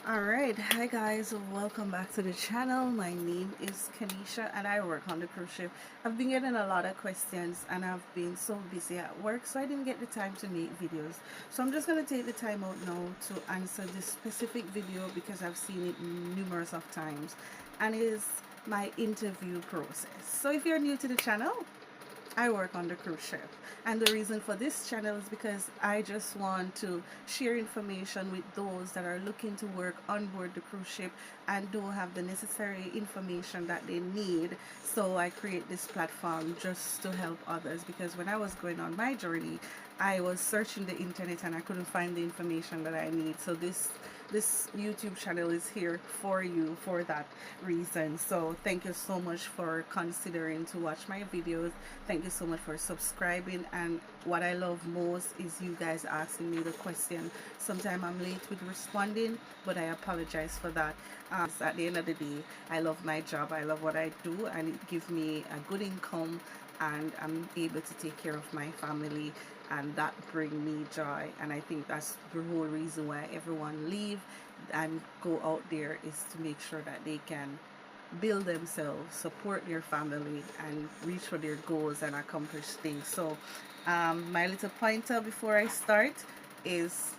Alright, hi guys, welcome back to the channel. My name is Kanisha and I work on the cruise ship. I've been getting a lot of questions and I've been so busy at work, so I didn't get the time to make videos. So I'm just going to take the time out now to answer this specific video because I've seen it numerous of times, and it is my interview process. So if you're new to the channel, I work on the cruise ship. And the reason for this channel is because I just want to share information with those that are looking to work on board the cruise ship and don't have the necessary information that they need. So I create this platform just to help others, because when I was going on my journey, I was searching the internet and I couldn't find the information that I need. So this YouTube channel is here for you for that reason. So thank you so much for considering to watch my videos. Thank you so much for subscribing, and what I love most is you guys asking me the question. Sometimes I'm late with responding, but I apologize for that. At the end of the day, I love my job, I love what I do, and it gives me a good income, and I'm able to take care of my family, and that bring me joy. And I think that's the whole reason why everyone leave and go out there, is to make sure that they can build themselves, support their family, and reach for their goals and accomplish things. So my little pointer before I start is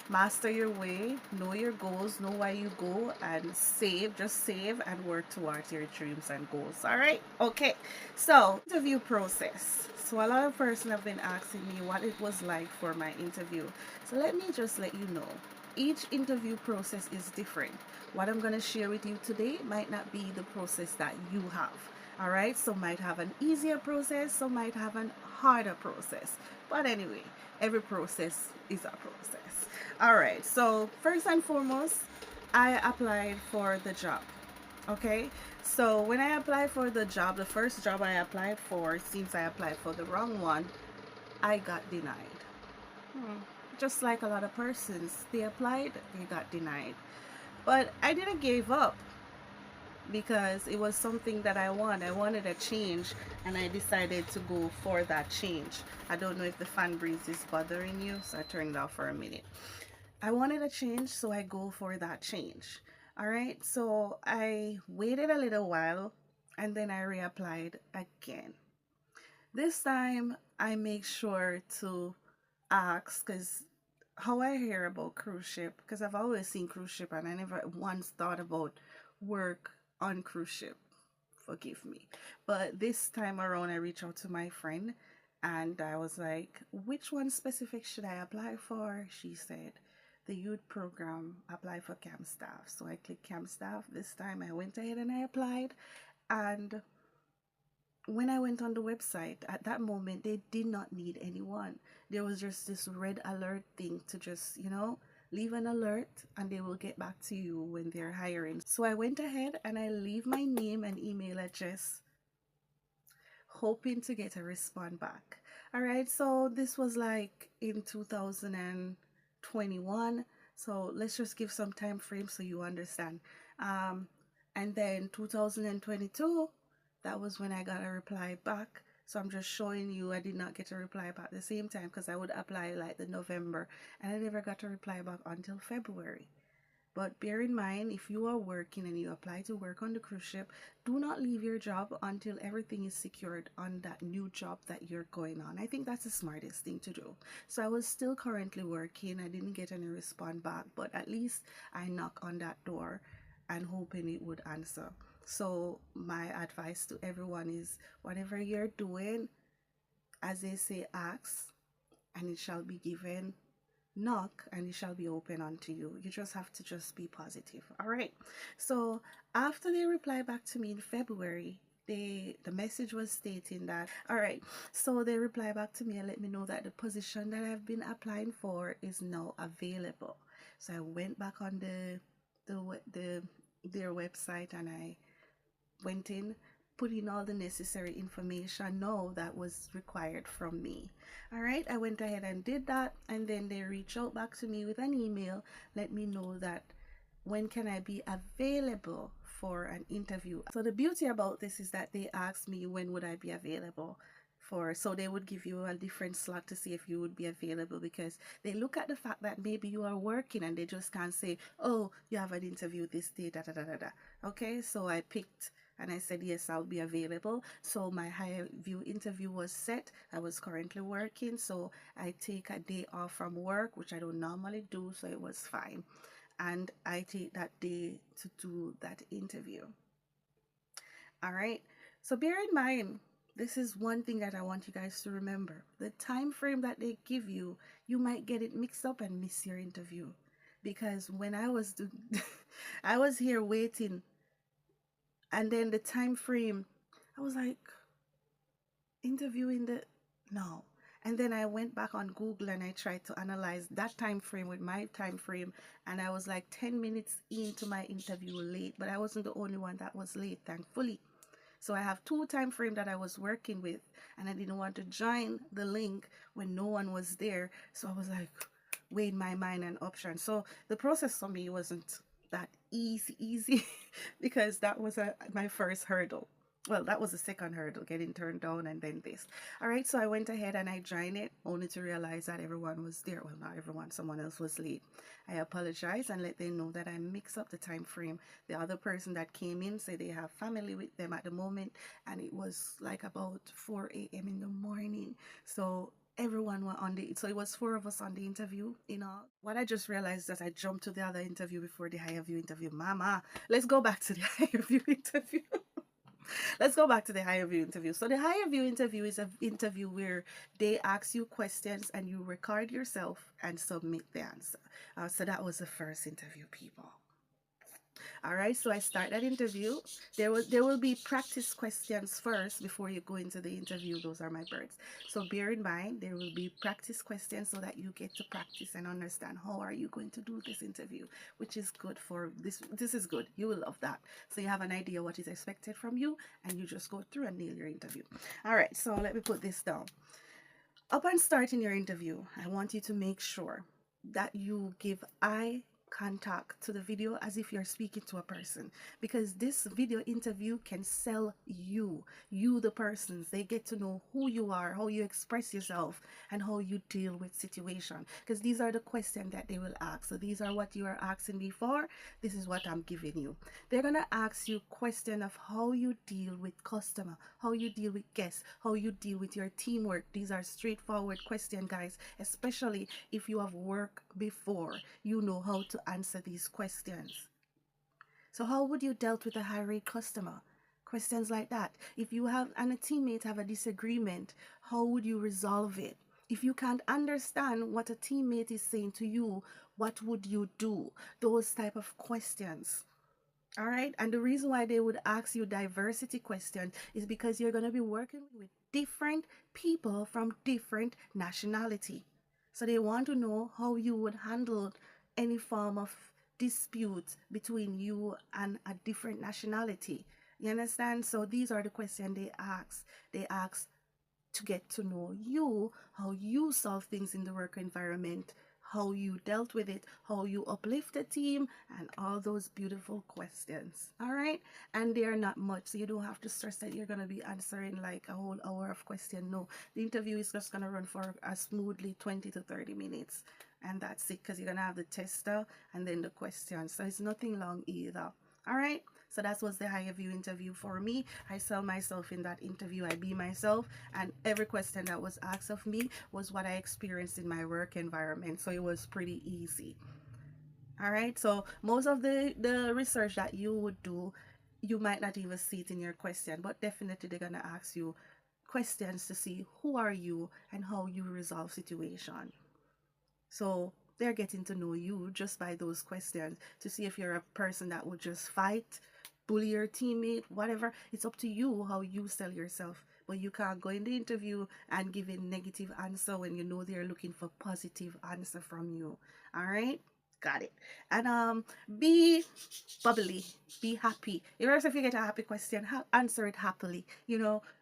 master your way, know your goals, know why you go, and save, just save and work towards your dreams and goals. All right, okay. So interview process. So a lot of person have been asking me what it was like for my interview. So let me just let you know, each interview process is different. What I'm going to share with you today might not be the process that you have. All right, some might have an easier process, some might have an harder process, but anyway, every process is a process. All right, so first and foremost, I applied for the job. Okay, so when I applied for the job, the first job I applied for, since I applied for the wrong one, I got denied. Just like a lot of persons, they applied, they got denied. But I didn't give up, because it was something that I want. I wanted a change, and I decided to go for that change. I don't know if the fan breeze is bothering you, so I turned it off for a minute. I wanted a change, so I go for that change. All right, so I waited a little while and then I reapplied again. This time I make sure to ask, because how I hear about cruise ship, because I've always seen cruise ship and I never once thought about work on cruise ship. Forgive me. But this time around, I reached out to my friend and I was like, which one specific should I apply for? She said, the youth program, apply for camp staff. So I clicked camp staff. This time I went ahead and I applied. And when I went on the website, at that moment, they did not need anyone. There was just this red alert thing to just, leave an alert and they will get back to you when they're hiring. So I went ahead and I leave my name and email address, hoping to get a response back. All right, so this was like in 2021. So let's just give some time frame so you understand. Um, and then 2022, that was when I got a reply back. So I'm just showing you I did not get a reply back at the same time, because I would apply like the November and I never got a reply back until February. But bear in mind, if you are working and you apply to work on the cruise ship, do not leave your job until everything is secured on that new job that you're going on. I think that's the smartest thing to do. So I was still currently working. I didn't get any response back, but at least I knock on that door and hoping it would answer. So my advice to everyone is, whatever you're doing, as they say, ask and it shall be given. Knock and it shall be open unto you. You just have to just be positive. All right, so after they reply back to me in February, the message was stating that, all right, so they reply back to me and let me know that the position that I've been applying for is now available. So I went back on the their website and I went in, put in all the necessary information now that was required from me. All right, I went ahead and did that, and then they reached out back to me with an email, let me know that when can I be available for an interview. So the beauty about this is that they asked me when would I be available for, so they would give you a different slot to see if you would be available, because they look at the fact that maybe you are working and they just can't say, oh, you have an interview this day, da da da da da. Okay, so I picked and I said yes, I'll be available. So my higher view interview was set. I was currently working, so I take a day off from work, which I don't normally do, so it was fine. And I take that day to do that interview. All right. So bear in mind, this is one thing that I want you guys to remember. The time frame that they give you, you might get it mixed up and miss your interview. Because when I was I was here waiting, and then the time frame, I was like, interviewing the no. And then I went back on Google and I tried to analyze that time frame with my time frame, and I was like 10 minutes into my interview late, but I wasn't the only one that was late, thankfully. So I have two time frame that I was working with, and I didn't want to join the link when no one was there. So I was like, weighing my mind and options. So the process for me wasn't that easy because that was my first hurdle. Well, that was the second hurdle, getting turned down, and then this. All right, so I went ahead and I joined it, only to realize that everyone was there. Well, not everyone, someone else was late. I apologized and let them know that I mixed up the time frame. The other person that came in said they have family with them at the moment, and it was like about 4 a.m. in the morning. So everyone were on the, so it was four of us on the interview. What I just realized that I jumped to the other interview before the higher view interview. Mama, let's go back to the higher view interview. Let's go back to the higher view interview. So the higher view interview is an interview where they ask you questions and you record yourself and submit the answer. So that was the first interview, people. All right, so I start that interview. There will be practice questions first before you go into the interview. Those are my birds. So bear in mind, there will be practice questions so that you get to practice and understand how are you going to do this interview, which is good for this. This is good. You will love that. So you have an idea what is expected from you, and you just go through and nail your interview. All right, so let me put this down. Upon starting your interview, I want you to make sure that you give eye contact to the video as if you're speaking to a person, because this video interview can sell you the persons. They get to know who you are, how you express yourself, and how you deal with situation, because these are the questions that they will ask. So these are what you are asking me for. This is what I'm giving you. They're gonna ask you question of how you deal with customer, how you deal with guests, how you deal with your teamwork. These are straightforward questions, guys, especially if you have worked before. You know how to answer these questions. So how would you dealt with a high rate customer? Questions like that. If you have and a teammate have a disagreement, how would you resolve it? If you can't understand what a teammate is saying to you, what would you do? Those type of questions. All right. And the reason why they would ask you diversity questions is because you're going to be working with different people from different nationality. So they want to know how you would handle any form of dispute between you and a different nationality. You understand? So these are the questions they ask. They ask to get to know you, how you solve things in the work environment, how you dealt with it, how you uplift the team, and all those beautiful questions. All right. And they are not much, so you don't have to stress that you're going to be answering like a whole hour of question. No, the interview is just going to run for a smoothly 20 to 30 minutes. And that's it, because you're going to have the tester and then the questions. So it's nothing long either. All right. So that was the higher view interview for me. I sell myself in that interview. I be myself, and every question that was asked of me was what I experienced in my work environment. So it was pretty easy. All right. So most of the research that you would do, you might not even see it in your question, but definitely they're gonna ask you questions to see who are you and how you resolve situation. So they're getting to know you just by those questions to see if you're a person that would just fight, bully your teammate, whatever. It's up to you how you sell yourself. But you can't go in the interview and give a negative answer when you know they're looking for positive answer from you. All right? Got it. And be bubbly, be happy. If you get a happy question, answer it happily.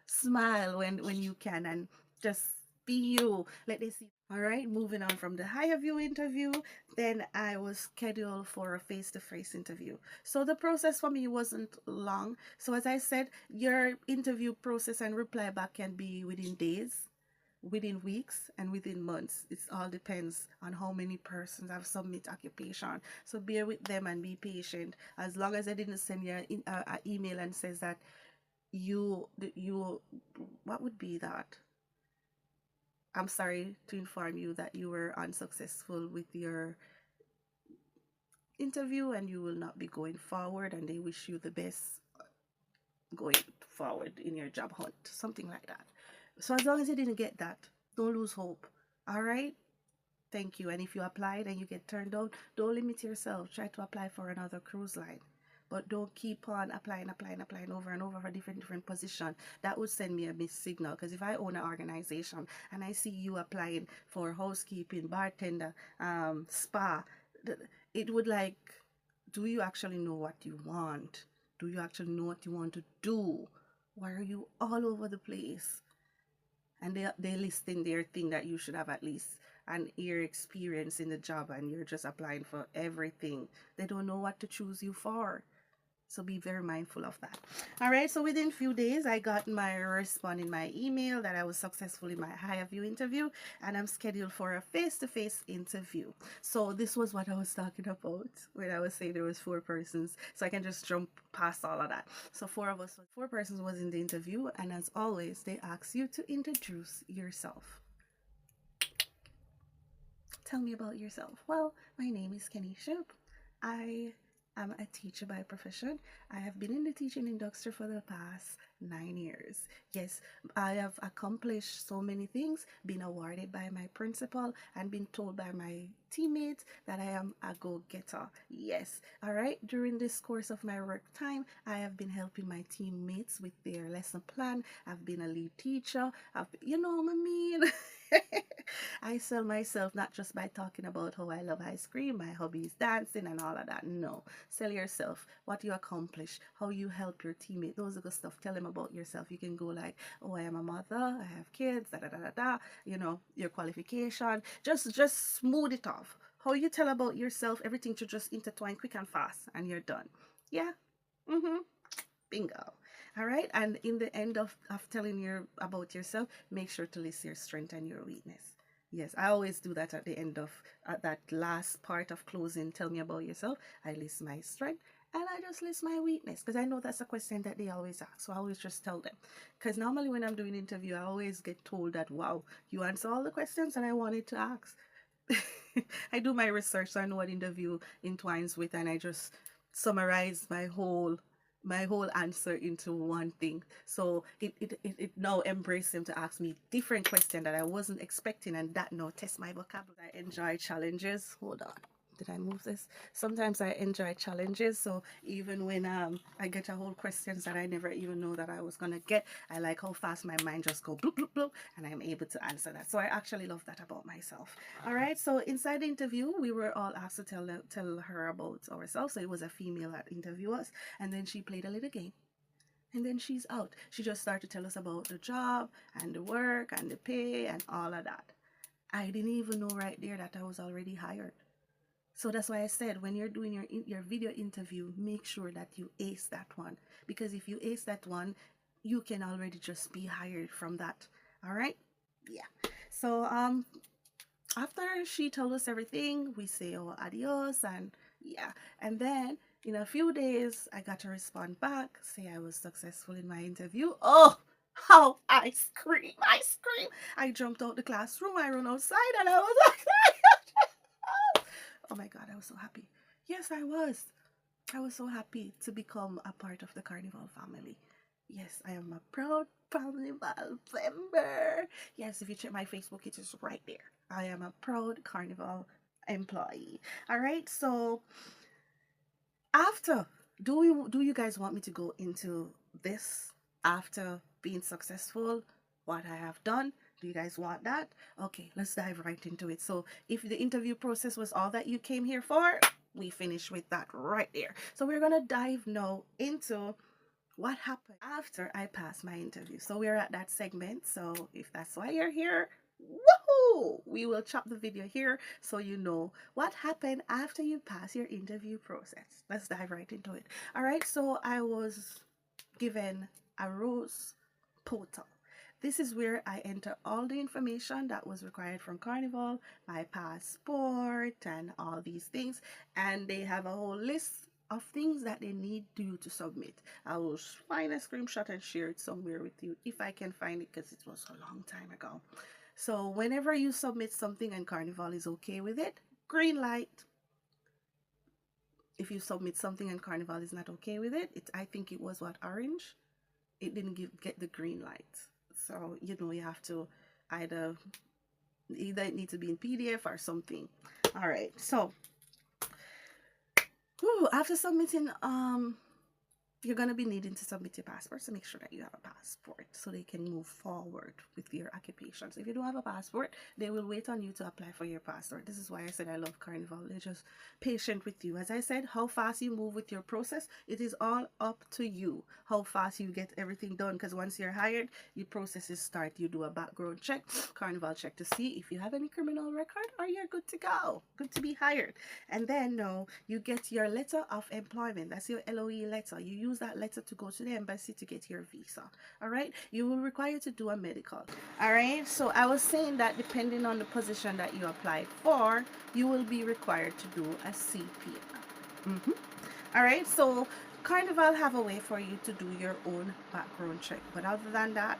Smile when you can, and just be you. Let they see All right, moving on from the higher view interview, then I was scheduled for a face to face interview. So the process for me wasn't long. So, as I said, your interview process and reply back can be within days, within weeks, and within months. It all depends on how many persons have submit occupation. So bear with them and be patient. As long as they didn't send you an email and says that you what would be that? I'm sorry to inform you that you were unsuccessful with your interview and you will not be going forward, and they wish you the best going forward in your job hunt, something like that. So as long as you didn't get that, don't lose hope. All right. Thank you. And if you applied and you get turned down, don't limit yourself. Try to apply for another cruise line. But don't keep on applying over and over for different position. That would send me a missed signal. Because if I own an organization and I see you applying for housekeeping, bartender, spa, it would like, do you actually know what you want? Do you actually know what you want to do? Why are you all over the place? And they list in their thing that you should have at least an year experience in the job, and you're just applying for everything. They don't know what to choose you for. So be very mindful of that. All right. So within a few days, I got my response in my email that I was successful in my higher view interview, and I'm scheduled for a face-to-face interview. So this was what I was talking about when I was saying there was 4 persons. So I can just jump past all of that. So 4 persons was in the interview, and as always, they ask you to introduce yourself. Tell me about yourself. Well, my name is Kenisha. I am a teacher by profession. I have been in the teaching industry for the past 9 years. Yes, I have accomplished so many things, been awarded by my principal, and been told by my teammates that I am a go-getter. Yes, all right. During this course of my work time, I have been helping my teammates with their lesson plan. I've been a lead teacher. You know what I mean? I sell myself not just by talking about how I love ice cream, my hobby is dancing and all of that. No. Sell yourself, what you accomplish, how you help your teammate, those are the stuff. Tell them about yourself. You can go like, oh, I am a mother, I have kids, da da da da da, your qualification. Just smooth it off. How you tell about yourself, everything should just intertwine quick and fast and you're done. Yeah? Mm-hmm. Bingo. All right. And in the end of telling you about yourself, make sure to list your strength and your weakness. Yes, I always do that at the end of at that last part of closing. Tell me about yourself. I list my strength and I just list my weakness because I know that's a question that they always ask. So I always just tell them. Because normally when I'm doing interview, I always get told that, wow, you answer all the questions that I wanted to ask. I do my research so I know what interview entwines with, and I just summarize my whole answer into one thing. So it now embrace him to ask me different question that I wasn't expecting, and that now test my vocabulary. I enjoy challenges. Hold on. Did I move this? Sometimes I enjoy challenges. So even when I get a whole questions that I never even know that I was gonna get, I like how fast my mind just go bloop bloop bloop, and I'm able to answer that. So I actually love that about myself. All right. So inside the interview, we were all asked to tell her about ourselves. So it was a female that interviewed us, and then she played a little game. And then she's out. She just started to tell us about the job and the work and the pay and all of that. I didn't even know right there that I was already hired. So that's why I said when you're doing your video interview, make sure that you ace that one, because if you ace that one, you can already just be hired from that. All right? Yeah. So after she told us everything, we say oh adios, and yeah. And then in a few days I got a response back, say I was successful in my interview. Oh, how I scream, I jumped out the classroom, I ran outside, and I was like oh my god, I was so happy. Yes, I was so happy to become a part of the Carnival family. Yes, I am a proud Carnival member. Yes, if you check my Facebook, it is right there. I am a proud Carnival employee. All right, so after, do you guys want me to go into this after being successful, what I have done? Do you guys want that? Okay, let's dive right into it. So if the interview process was all that you came here for, we finish with that right there. So we're gonna dive now into what happened after I passed my interview. So we're at that segment. So if that's why you're here, woohoo! Woo! We will chop the video here so you know what happened after you pass your interview process. Let's dive right into it. All right, so I was given a rose portal. This is where I enter all the information that was required from Carnival, my passport and all these things, and they have a whole list of things that they need you to submit. I will find a screenshot and share it somewhere with you if I can find it, because it was a long time ago. So whenever you submit something and Carnival is okay with it, green light. If you submit something and Carnival is not okay with it, I think it was what, orange? It didn't get the green light. So you know, you have to either it needs to be in PDF or something. All right, so after submitting you're going to be needing to submit your passport, so make sure that you have a passport so they can move forward with your occupations. If you don't have a passport, they will wait on you to apply for your passport. This is why I said I love Carnival. They're just patient with you. As I said, how fast you move with your process, it is all up to you how fast you get everything done, because once you're hired, your processes start. You do a background check, Carnival check, to see if you have any criminal record, or you're good to go, good to be hired. And then you get your letter of employment. That's your LOE letter. You use that letter to go to the embassy to get your visa. All right, you will require to do a medical. All right, so I was saying that depending on the position that you apply for, you will be required to do a CPR. All right, so Carnival have a way for you to do your own background check, but other than that,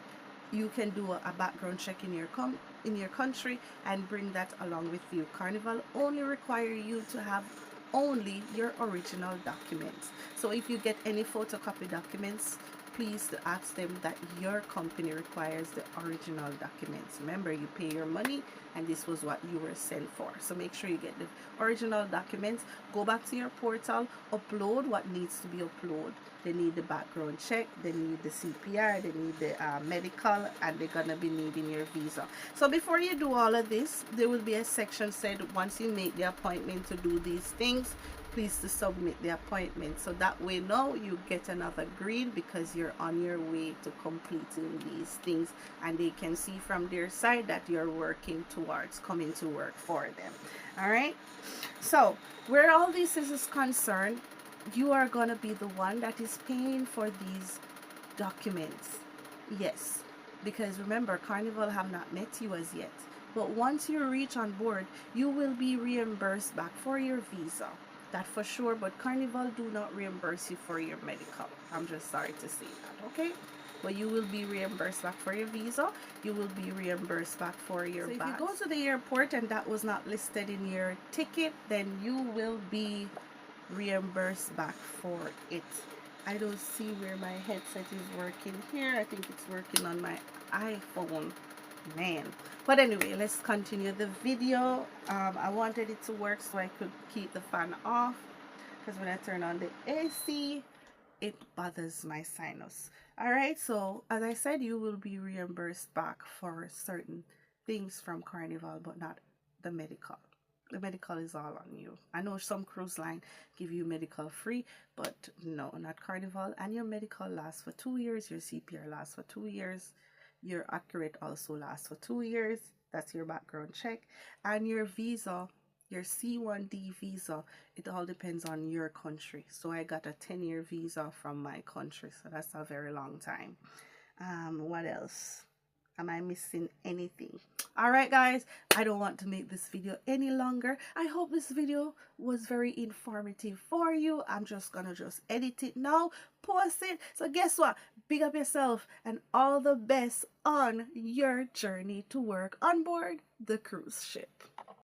you can do a background check in your country and bring that along with you. Carnival only require you to have only your original documents. So if you get any photocopy documents, please to ask them that your company requires the original documents. Remember, you pay your money and this was what you were sent for. So make sure you get the original documents. Go back to your portal, upload what needs to be uploaded. They need the background check, they need the CPR, they need the medical, and they're gonna be needing your visa. So before you do all of this, there will be a section said once you make the appointment to do these things, please to submit the appointment. So that way now you get another green, because you're on your way to completing these things, and they can see from their side that you're working towards coming to work for them. All right, so where all this is concerned, you are going to be the one that is paying for these documents. Yes, because remember, Carnival have not met you as yet, but once you reach on board, you will be reimbursed back for your visa, that for sure. But Carnival do not reimburse you for your medical. I'm just sorry to say that, okay? But you will be reimbursed back for your visa. You will be reimbursed back for your bags. If you go to the airport and that was not listed in your ticket, then you will be reimbursed back for it. I don't see where my headset is working here. I think it's working on my iPhone, man. But anyway, let's continue the video. I wanted it to work so I could keep the fan off, because when I turn on the AC, it bothers my sinus. All right, so as I said, you will be reimbursed back for certain things from Carnival, but not the medical. The medical is all on you. I know some cruise line give you medical free, but no, not Carnival. And your medical lasts for 2 years. Your CPR lasts for 2 years. Your accurate also lasts for 2 years. That's your background check. And your visa, your C1D visa, it all depends on your country. So I got a 10-year visa from my country, so that's a very long time. What else? Am I missing anything? All right, guys, I don't want to make this video any longer. I hope this video was very informative for you. I'm just gonna edit it now, post it. So guess what? Big up yourself and all the best on your journey to work on board the cruise ship.